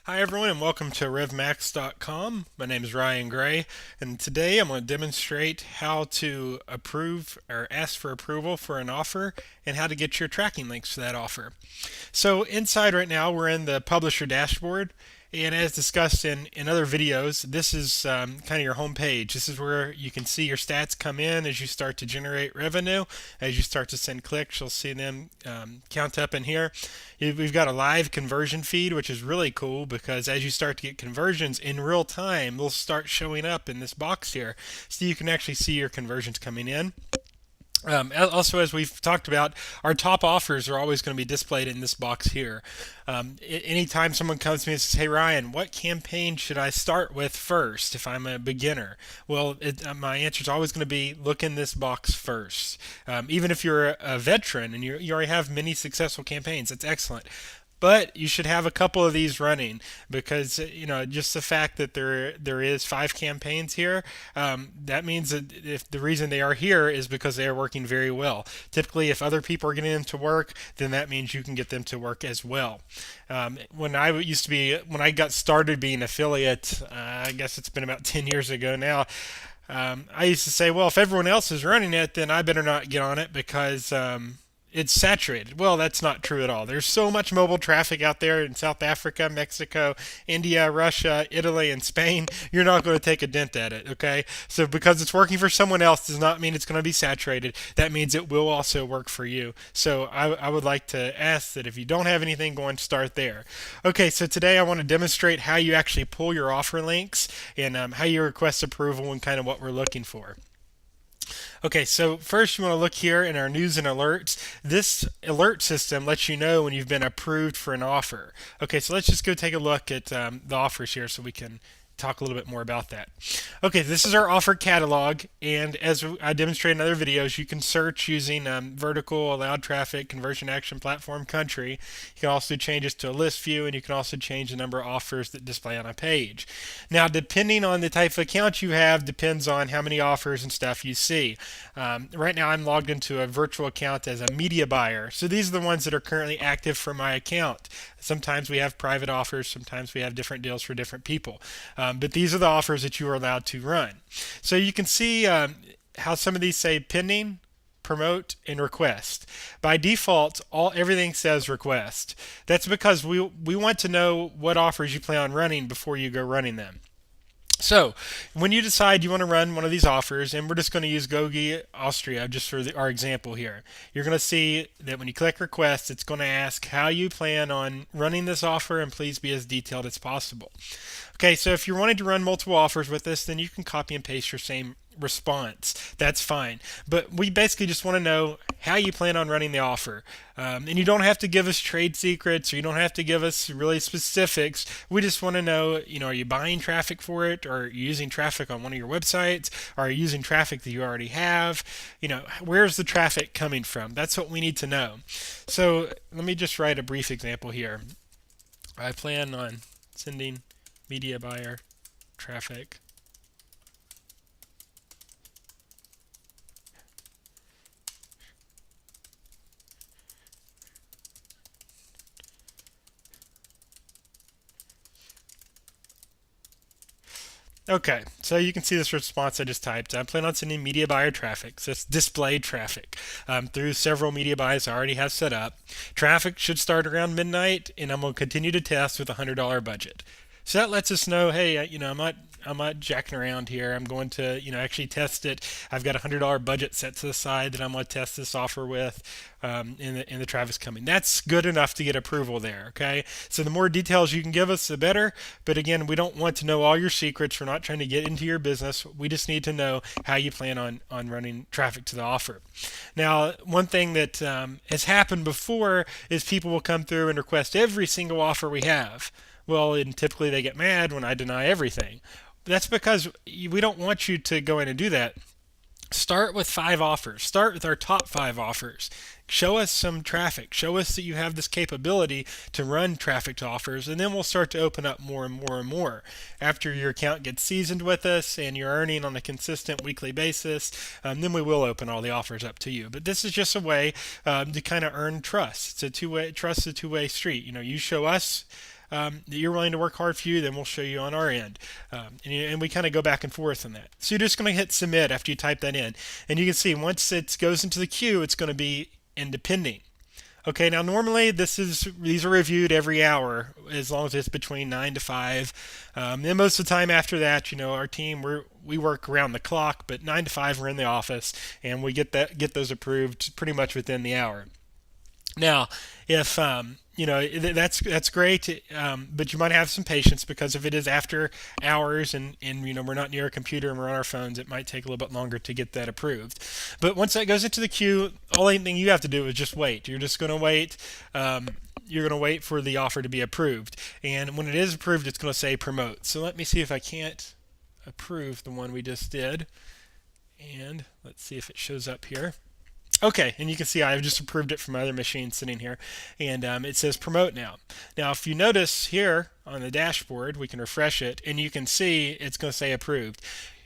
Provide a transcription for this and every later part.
Hi everyone and welcome to RevMax.com. My name is Ryan Gray and today I'm going to demonstrate how to approve or ask for approval for an offer and how to get your tracking links for that offer. So inside right now we're in the publisher dashboard, and as discussed in other videos, this is kind of your home page. This is where you can see your stats come in as you start to generate revenue. As you start to send clicks, you'll see them count up in here. We've got a live conversion feed, which is really cool because as you start to get conversions in real time, they'll start showing up in this box here. So you can actually see your conversions coming in. Also, as we've talked about, our top offers are always going to be displayed in this box here. Anytime someone comes to me and says, "Hey Ryan, what campaign should I start with first if I'm a beginner?" Well, my answer is always going to be look in this box first. Even if you're a veteran and you already have many successful campaigns, that's excellent. But you should have a couple of these running because just the fact that there is 5 campaigns here, that means that if the reason they are here is because they are working very well. Typically, if other people are getting them to work, then that means you can get them to work as well. When I got started being an affiliate, I guess it's been about 10 years ago now. I used to say, well, if everyone else is running it, then I better not get on it because it's saturated. Well, that's not true at all. There's so much mobile traffic out there in South Africa, Mexico, India, Russia, Italy, and Spain. You're not going to take a dent at it, okay? So because it's working for someone else does not mean it's going to be saturated. That means it will also work for you. So I would like to ask that if you don't have anything going, start there. Okay, so today I want to demonstrate how you actually pull your offer links and how you request approval and kind of what we're looking for. Okay, so first you want to look here in our news and alerts. This alert system lets you know when you've been approved for an offer. Okay, so let's just go take a look at the offers here so we can talk a little bit more about that. Okay, this is our offer catalog, and as I demonstrated in other videos, you can search using vertical, allowed traffic, conversion action platform, country. You can also change this to a list view, and you can also change the number of offers that display on a page. Now, depending on the type of account you have, depends on how many offers and stuff you see. Right now, I'm logged into a virtual account as a media buyer, so these are the ones that are currently active for my account. Sometimes we have private offers, sometimes we have different deals for different people. But these are the offers that you are allowed to run. So you can see how some of these say pending, promote, and request. By default, everything says request. That's because we want to know what offers you plan on running before you go running them. So, when you decide you want to run one of these offers, and we're just going to use Gogi Austria just for our example here, you're going to see that when you click request, it's going to ask how you plan on running this offer, and please be as detailed as possible. Okay, so if you're wanting to run multiple offers with this, then you can copy and paste your same response. That's fine. But we basically just want to know how you plan on running the offer. And you don't have to give us trade secrets, or you don't have to give us really specifics. We just want to know, are you buying traffic for it? Or are you using traffic on one of your websites? Are you using traffic that you already have? Where's the traffic coming from? That's what we need to know. So let me just write a brief example here. I plan on sending media buyer traffic Okay, so you can see this response I just typed. I plan on sending media buyer traffic, so it's displayed traffic, through several media buys I already have set up. Traffic should start around midnight, and I'm going to continue to test with a $100 budget. So that lets us know, hey, I'm not jacking around here. I'm going to, actually test it. I've got a $100 budget set to the side that I'm going to test this offer with, in the traffic's coming. That's good enough to get approval there. Okay, so the more details you can give us, the better. But again, we don't want to know all your secrets. We're not trying to get into your business. We just need to know how you plan on running traffic to the offer. Now, one thing that has happened before is people will come through and request every single offer we have. Well, and typically they get mad when I deny everything. That's because we don't want you to go in and do that. Start with 5 offers. Start with our top 5 offers. Show us some traffic. Show us that you have this capability to run traffic to offers, and then we'll start to open up more and more and more. After your account gets seasoned with us and you're earning on a consistent weekly basis, then we will open all the offers up to you. But this is just a way to kind of earn trust. It's a two-way. Trust is a two-way street. You show us that you're willing to work hard for you, then we'll show you on our end. And we kind of go back and forth on that. So you're just going to hit submit after you type that in. And you can see once it goes into the queue, it's going to be in pending. Okay, now normally these are reviewed every hour as long as it's between 9 to 5. Then most of the time after that, our team we work around the clock, but 9 to 5 we're in the office and we get those approved pretty much within the hour. Now, if that's great, but you might have some patience because if it is after hours and we're not near a computer and we're on our phones, it might take a little bit longer to get that approved. But once that goes into the queue, only thing you have to do is just wait. You're just going to wait. You're going to wait for the offer to be approved, and when it is approved, it's going to say promote. So let me see if I can't approve the one we just did, and let's see if it shows up here. Okay, and you can see I've just approved it from my other machine sitting here, and it says promote now. Now, if you notice here on the dashboard, we can refresh it, and you can see it's going to say approved.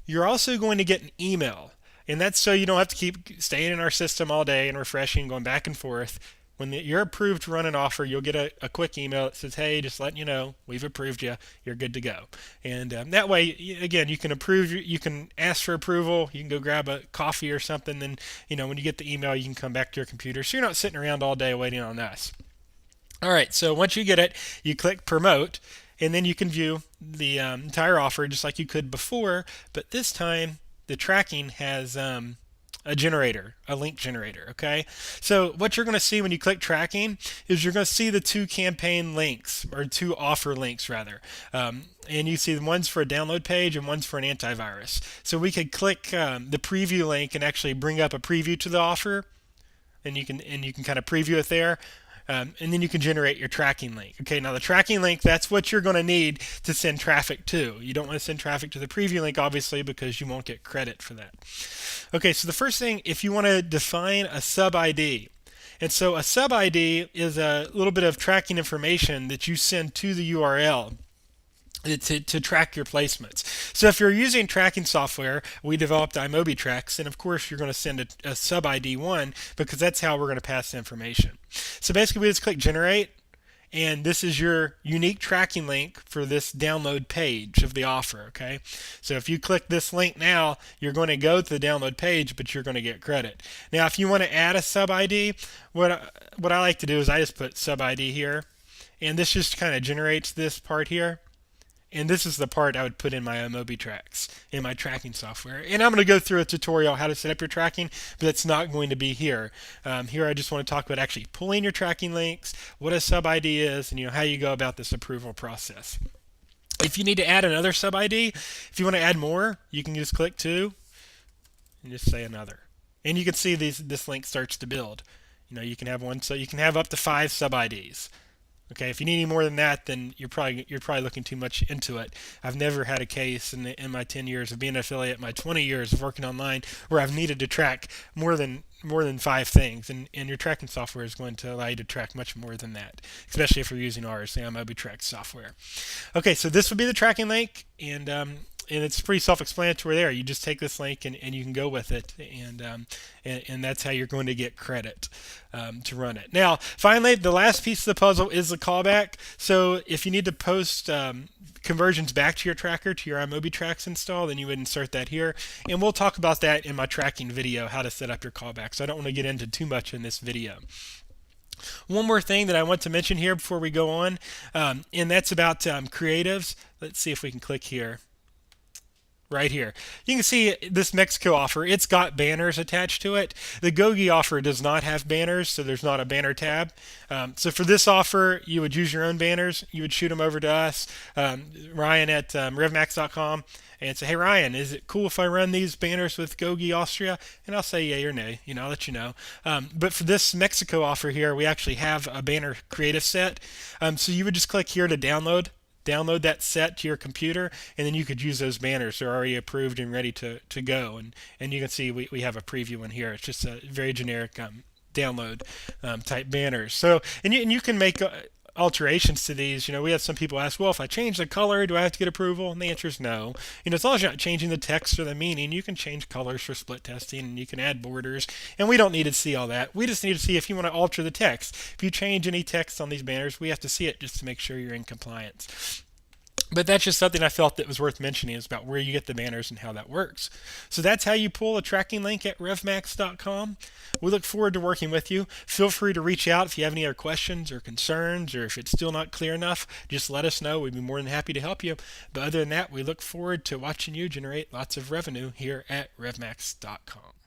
You're also going to get an email, and that's so you don't have to keep staying in our system all day and refreshing, going back and forth. When you're approved to run an offer, you'll get a quick email that says, hey, just letting you know, we've approved you. You're good to go. And that way, again, you can ask for approval. You can go grab a coffee or something. Then, when you get the email, you can come back to your computer. So you're not sitting around all day waiting on us. All right, so once you get it, you click promote, and then you can view the entire offer just like you could before. But this time, the tracking has a link generator, okay? So what you're going to see when you click tracking is you're going to see the two campaign links, or two offer links rather. And you see one's for a download page and one's for an antivirus. So we could click the preview link and actually bring up a preview to the offer, and you can kind of preview it there. And then you can generate your tracking link. Okay, now the tracking link, that's what you're going to need to send traffic to. You don't want to send traffic to the preview link, obviously, because you won't get credit for that. Okay, so the first thing, if you want to define a sub ID, and so a sub ID is a little bit of tracking information that you send to the URL. To track your placements. So if you're using tracking software, we developed iMobiTrax, and of course you're going to send a sub ID 1 because that's how we're going to pass the information. So basically we just click generate, and this is your unique tracking link for this download page of the offer. Okay, so if you click this link now, you're going to go to the download page, but you're going to get credit. Now if you want to add a sub ID, what I like to do is I just put sub ID here, and this just kind of generates this part here. And this is the part I would put in my iMobiTrax, in my tracking software. And I'm going to go through a tutorial how to set up your tracking, but that's not going to be here. Here I just want to talk about actually pulling your tracking links, what a sub ID is, and how you go about this approval process. If you need to add another sub ID, if you want to add more, you can just click to and just say another. And you can see this link starts to build. You can have one, so you can have up to 5 sub IDs. Okay, if you need any more than that, then you're probably looking too much into it. I've never had a case in my 10 years of being an affiliate, my 20 years of working online, where I've needed to track more than 5 things, and your tracking software is going to allow you to track much more than that, especially if you're using ours, the iMobiTrax software. Okay, so this would be the tracking link, and it's pretty self-explanatory there. You just take this link and you can go with it, and that's how you're going to get credit to run it. Now, finally, the last piece of the puzzle is the callback. So if you need to post conversions back to your tracker, to your iMobiTrax install, then you would insert that here. And we'll talk about that in my tracking video, how to set up your callback. So I don't want to get into too much in this video. One more thing that I want to mention here before we go on, and that's about creatives. Let's see if we can click here. Right here. You can see this Mexico offer, it's got banners attached to it. The Gogi offer does not have banners, so there's not a banner tab. So for this offer, you would use your own banners. You would shoot them over to us, Ryan at RevMax.com, and say, hey Ryan, is it cool if I run these banners with Gogi Austria? And I'll say yay or nay, I'll let you know. But for this Mexico offer here, we actually have a banner creative set. So you would just click here to download that set to your computer, and then you could use those banners. They're already approved and ready to go. And you can see we have a preview in here. It's just a very generic download type banners. So and you can make alterations to these, we have some people ask, well, if I change the color, do I have to get approval? And the answer is no. As long as you're not changing the text or the meaning, you can change colors for split testing, and you can add borders, and we don't need to see all that. We just need to see if you want to alter the text. If you change any text on these banners, we have to see it just to make sure you're in compliance. But that's just something I felt that was worth mentioning, is about where you get the banners and how that works. So that's how you pull a tracking link at RevMax.com. We look forward to working with you. Feel free to reach out if you have any other questions or concerns, or if it's still not clear enough, just let us know. We'd be more than happy to help you. But other than that, we look forward to watching you generate lots of revenue here at RevMax.com.